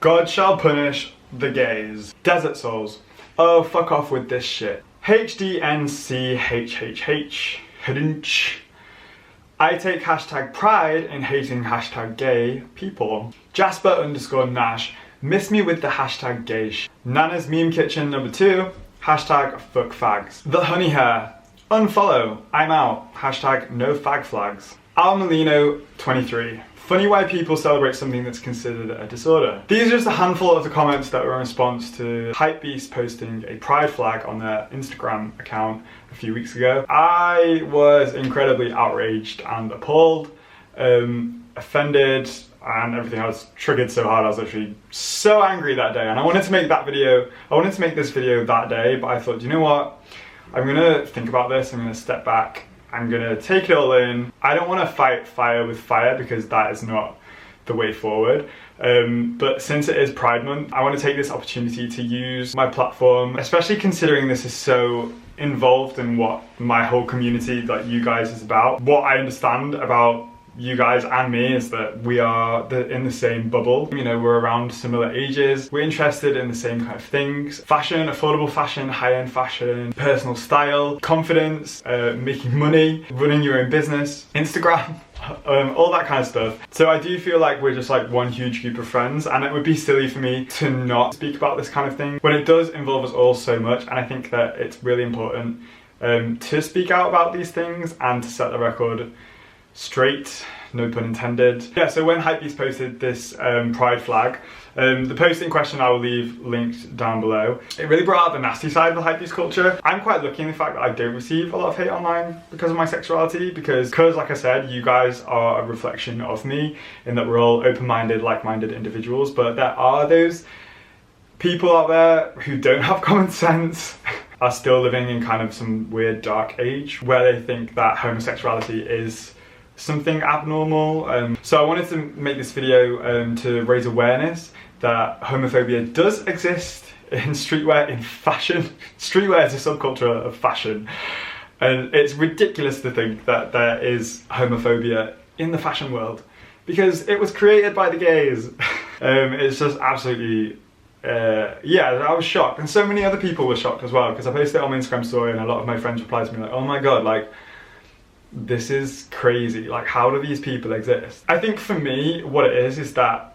God shall punish the gays. Desert souls. Oh, fuck off with this shit. HDNCHHH. I take hashtag pride in hating hashtag gay people. Jasper_Nash. Miss me with the hashtag gaysh. Nana's meme kitchen #2. Hashtag fuck fags. The honey hair. Unfollow. I'm out. Hashtag no fag flags. Al Molino 23. Funny why people celebrate something that's considered a disorder. These are just a handful of the comments that were in response to Hypebeast posting a pride flag on their Instagram account a few weeks ago. I was incredibly outraged and appalled, offended, and everything. I was triggered so hard. I was literally so angry that day, and I wanted to make this video that day, but I thought, you know what? I'm gonna think about this, I'm gonna step back, I'm gonna take it all in. I don't want to fight fire with fire because that is not the way forward. But since it is Pride Month, I want to take this opportunity to use my platform, especially considering this is so involved in what my whole community, like you guys, is about. What I understand about you guys and me is that we are in the same bubble. You know, we're around similar ages. We're interested in the same kind of things. Fashion, affordable fashion, high-end fashion, personal style, confidence, making money, running your own business, Instagram, all that kind of stuff. So I do feel like we're just like one huge group of friends, and it would be silly for me to not speak about this kind of thing when it does involve us all so much. And I think that it's really important to speak out about these things and to set the record straight, no pun intended. Yeah, so when Hypebeast posted this pride flag, the post in question I will leave linked down below, it really brought out the nasty side of the Hypebeast culture. I'm quite lucky in the fact that I don't receive a lot of hate online because of my sexuality, because like I said, you guys are a reflection of me in that we're all open-minded, like-minded individuals, but there are those people out there who don't have common sense, are still living in kind of some weird dark age where they think that homosexuality is something abnormal. So I wanted to make this video to raise awareness that homophobia does exist in streetwear, in fashion. Streetwear is a subculture of fashion, and it's ridiculous to think that there is homophobia in the fashion world because it was created by the gays. It's just absolutely yeah, I was shocked, and so many other people were shocked as well, because I posted it on my Instagram story and a lot of my friends replied to me like, oh my god, like, this is crazy, like how do these people exist? I think for me what it is that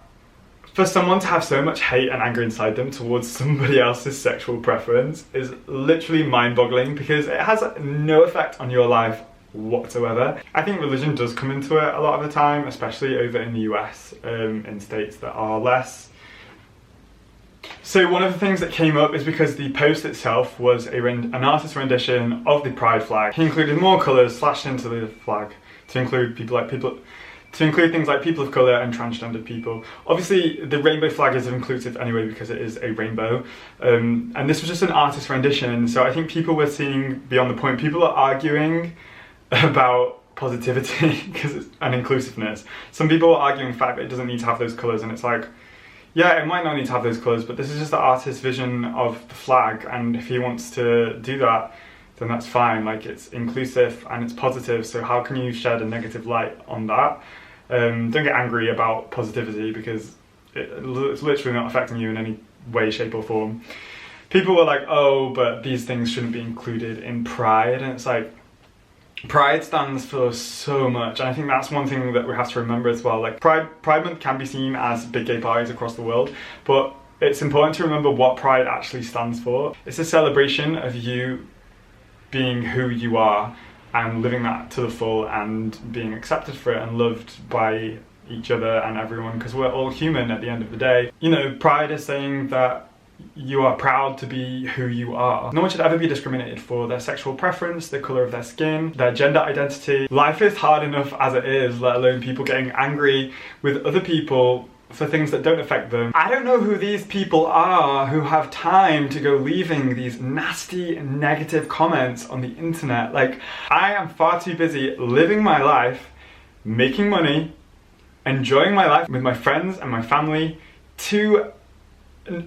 for someone to have so much hate and anger inside them towards somebody else's sexual preference is literally mind-boggling, because it has no effect on your life whatsoever. I think religion does come into it a lot of the time, especially over in the US, in states that are less. So one of the things that came up is because the post itself was an artist rendition of the pride flag. He included more colours slashed into the flag to include things like people of colour and transgender people. Obviously the rainbow flag is inclusive anyway because it is a rainbow, and this was just an artist rendition, so I think people were seeing beyond the point. People are arguing about positivity and inclusiveness. Some people are arguing the fact that it doesn't need to have those colours, and it's like, yeah, it might not need to have those colours, but this is just the artist's vision of the flag, and if he wants to do that, then that's fine. Like, it's inclusive and it's positive, so how can you shed a negative light on that? Don't get angry about positivity because it's literally not affecting you in any way, shape or form. People were like, oh, but these things shouldn't be included in Pride, and it's like, Pride stands for so much, and I think that's one thing that we have to remember as well. Like, Pride Month can be seen as big gay parties across the world, but it's important to remember what Pride actually stands for. It's a celebration of you being who you are and living that to the full and being accepted for it and loved by each other and everyone, because we're all human at the end of the day. You know, Pride is saying that you are proud to be who you are. No one should ever be discriminated for their sexual preference, the colour of their skin, their gender identity. Life is hard enough as it is, let alone people getting angry with other people for things that don't affect them. I don't know who these people are who have time to go leaving these nasty, negative comments on the internet. Like, I am far too busy living my life, making money, enjoying my life with my friends and my family, to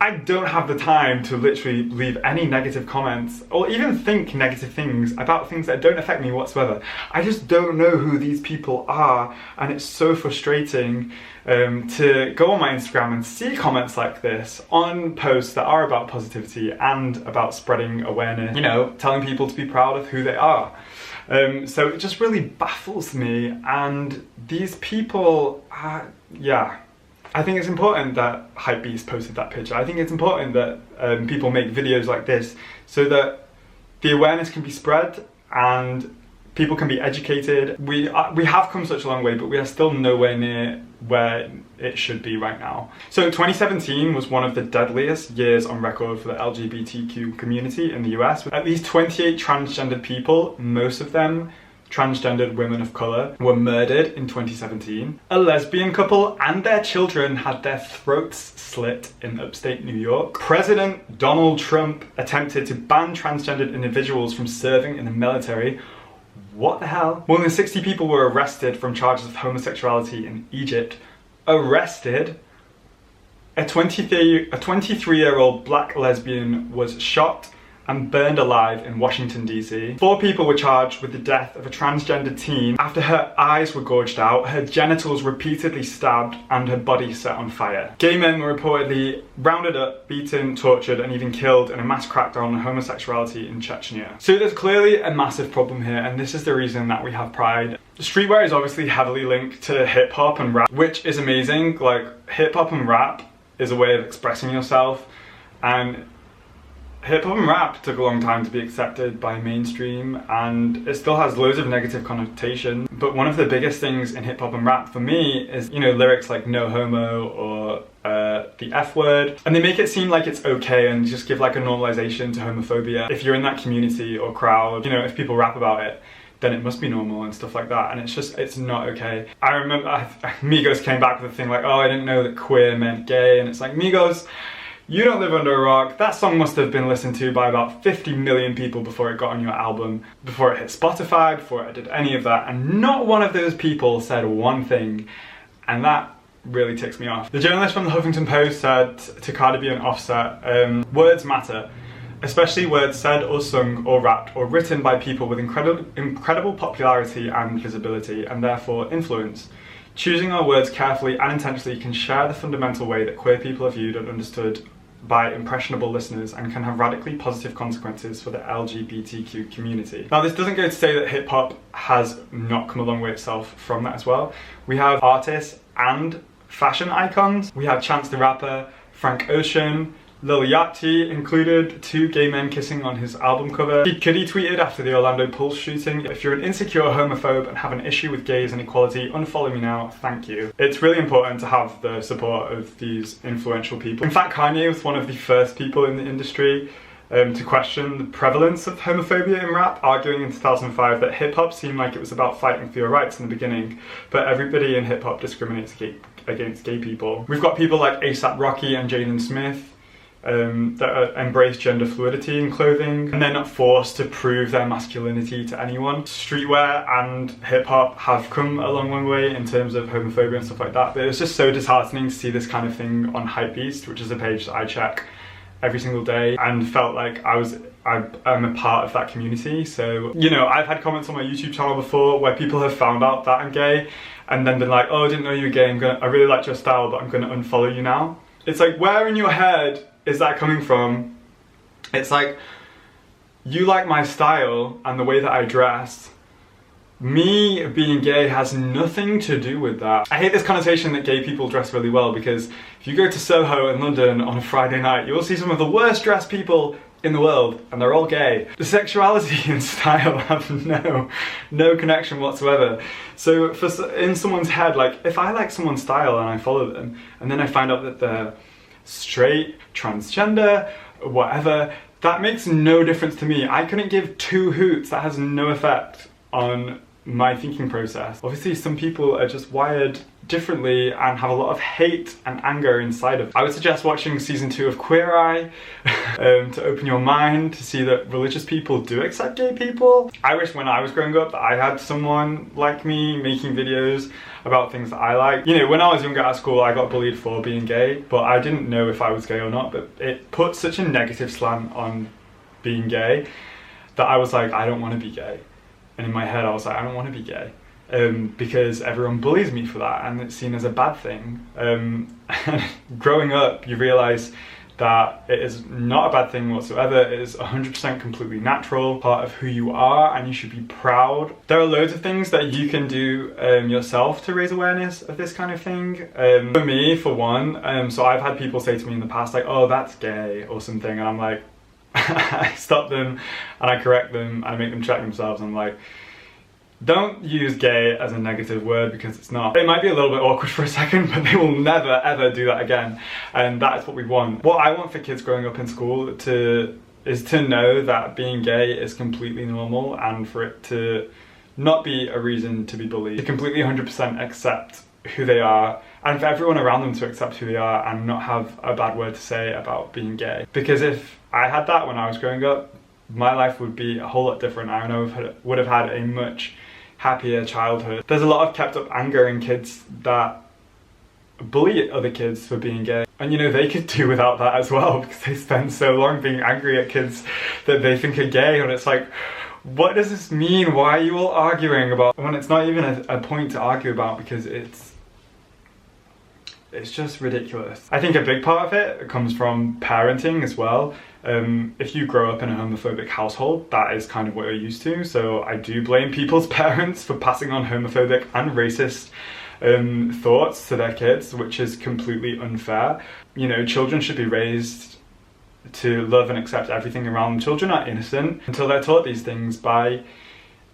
I don't have the time to literally leave any negative comments or even think negative things about things that don't affect me whatsoever. I just don't know who these people are, and it's so frustrating to go on my Instagram and see comments like this on posts that are about positivity and about spreading awareness, you know, telling people to be proud of who they are. So it just really baffles me, and these people are, yeah. I think it's important that Hypebeast posted that picture. I think it's important that people make videos like this so that the awareness can be spread and people can be educated. We have come such a long way, but we are still nowhere near where it should be right now. So 2017 was one of the deadliest years on record for the LGBTQ community in the US, with at least 28 transgendered people, most of them transgendered women of colour, were murdered in 2017. A lesbian couple and their children had their throats slit in upstate New York. President Donald Trump attempted to ban transgendered individuals from serving in the military. What the hell? More than 60 people were arrested from charges of homosexuality in Egypt. Arrested? A 23-year-old black lesbian was shot and burned alive in Washington, D.C. 4 people were charged with the death of a transgender teen after her eyes were gouged out, her genitals repeatedly stabbed, and her body set on fire. Gay men were reportedly rounded up, beaten, tortured, and even killed in a mass crackdown on homosexuality in Chechnya. So there's clearly a massive problem here, and this is the reason that we have Pride. Streetwear is obviously heavily linked to hip-hop and rap, which is amazing. Like, hip-hop and rap is a way of expressing yourself, and hip-hop and rap took a long time to be accepted by mainstream, and it still has loads of negative connotation. But one of the biggest things in hip-hop and rap for me is, you know, lyrics like no homo or the F word, and they make it seem like it's okay and just give like a normalization to homophobia. If you're in that community or crowd, you know, if people rap about it, then it must be normal and stuff like that, and it's just, it's not okay. I remember Migos came back with a thing like, oh, I didn't know that queer meant gay, and it's like, Migos, you don't live under a rock. That song must have been listened to by about 50 million people before it got on your album, before it hit Spotify, before it did any of that, and not one of those people said one thing, and that really ticks me off. The journalist from the Huffington Post said to Cardi B and Offset, words matter, especially words said or sung or rapped or written by people with incredible popularity and visibility, and therefore influence. Choosing our words carefully and intentionally can share the fundamental way that queer people are viewed and understood by impressionable listeners, and can have radically positive consequences for the LGBTQ community. Now, this doesn't go to say that hip hop has not come a long way itself from that as well. We have artists and fashion icons. We have Chance the Rapper, Frank Ocean, Lil Yachty included, 2 gay men kissing on his album cover. Kid Cudi tweeted after the Orlando Pulse shooting, if you're an insecure homophobe and have an issue with gays and equality, unfollow me now, thank you. It's really important to have the support of these influential people. In fact, Kanye was one of the first people in the industry to question the prevalence of homophobia in rap, arguing in 2005 that hip-hop seemed like it was about fighting for your rights in the beginning, but everybody in hip-hop discriminates against gay people. We've got people like A$AP Rocky and Jaden Smith, that embrace gender fluidity in clothing, and they're not forced to prove their masculinity to anyone. Streetwear and hip-hop have come a long way in terms of homophobia and stuff like that, but it was just so disheartening to see this kind of thing on Hypebeast, which is a page that I check every single day, and felt like I'm a part of that community. So, you know, I've had comments on my YouTube channel before where people have found out that I'm gay and then been like, oh, I didn't know you were gay, I really liked your style, but I'm gonna unfollow you now. It's like, where in your head is that coming from? It's like, you like my style and the way that I dress. Me being gay has nothing to do with that. I hate this connotation that gay people dress really well, because if you go to Soho in London on a Friday night, you will see some of the worst dressed people in the world, and they're all gay. The sexuality and style have no connection whatsoever. So in someone's head, like, if I like someone's style and I follow them, and then I find out that they're straight, transgender, whatever, that makes no difference to me. I couldn't give 2 hoots. That has no effect on my thinking process. Obviously, some people are just wired differently and have a lot of hate and anger inside of it. I would suggest watching season 2 of Queer Eye to open your mind to see that religious people do accept gay people. I wish when I was growing up that I had someone like me making videos about things that I like. You know, when I was younger at school, I got bullied for being gay, but I didn't know if I was gay or not, but it put such a negative slant on being gay that I was like, I don't want to be gay. And in my head I was like, I don't want to be gay. Because everyone bullies me for that and it's seen as a bad thing. Growing up, you realise that it is not a bad thing whatsoever. It is 100% completely natural, part of who you are, and you should be proud. There are loads of things that you can do yourself to raise awareness of this kind of thing. For me, for one, so I've had people say to me in the past like, oh, that's gay or something, and I'm like, I stop them and I correct them and I make them check themselves. I'm like, don't use gay as a negative word because it's not. It might be a little bit awkward for a second, but they will never ever do that again. And that is what we want. What I want for kids growing up in school is to know that being gay is completely normal, and for it to not be a reason to be bullied. To completely 100% accept who they are, and for everyone around them to accept who they are and not have a bad word to say about being gay. Because if I had that when I was growing up, my life would be a whole lot different. I would have had a much happier childhood. There's a lot of kept up anger in kids that bully other kids for being gay. And you know, they could do without that as well, because they spend so long being angry at kids that they think are gay, and it's like, what does this mean? Why are you all arguing about, when it's not even a point to argue about, because it's just ridiculous. I think a big part of it comes from parenting as well. If you grow up in a homophobic household, that is kind of what you're used to. So I do blame people's parents for passing on homophobic and racist thoughts to their kids, which is completely unfair. You know, children should be raised to love and accept everything around them. Children are innocent until they're taught these things by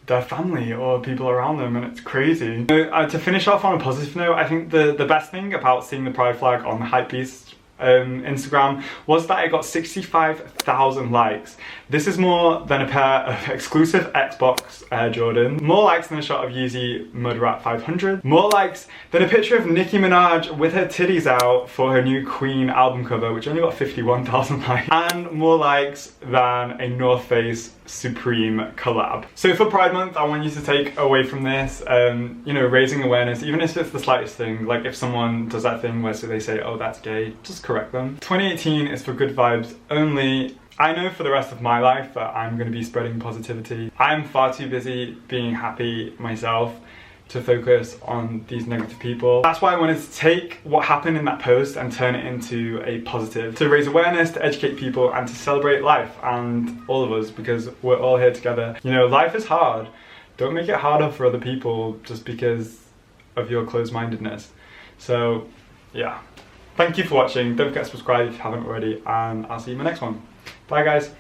their family or people around them, and it's crazy. To finish off on a positive note, I think the best thing about seeing the pride flag on the Hypebeast Instagram was that it got 65,000 likes. This is more than a pair of exclusive Xbox Air Jordan, more likes than a shot of Yeezy Mud Rat 500, more likes than a picture of Nicki Minaj with her titties out for her new Queen album cover, which only got 51,000 likes, and more likes than a North Face Supreme collab. So for Pride Month, I want you to take away from this, you know, raising awareness, even if it's the slightest thing. Like if someone does that thing where they say, oh, that's gay, just correct them. 2018 is for good vibes only. I know for the rest of my life that I'm going to be spreading positivity. I'm far too busy being happy myself to focus on these negative people. That's why I wanted to take what happened in that post and turn it into a positive, to raise awareness, to educate people, and to celebrate life and all of us, because we're all here together. You know, life is hard. Don't make it harder for other people just because of your closed-mindedness. So yeah, thank you for watching. Don't forget to subscribe if you haven't already, and I'll see you in my next one. Bye guys.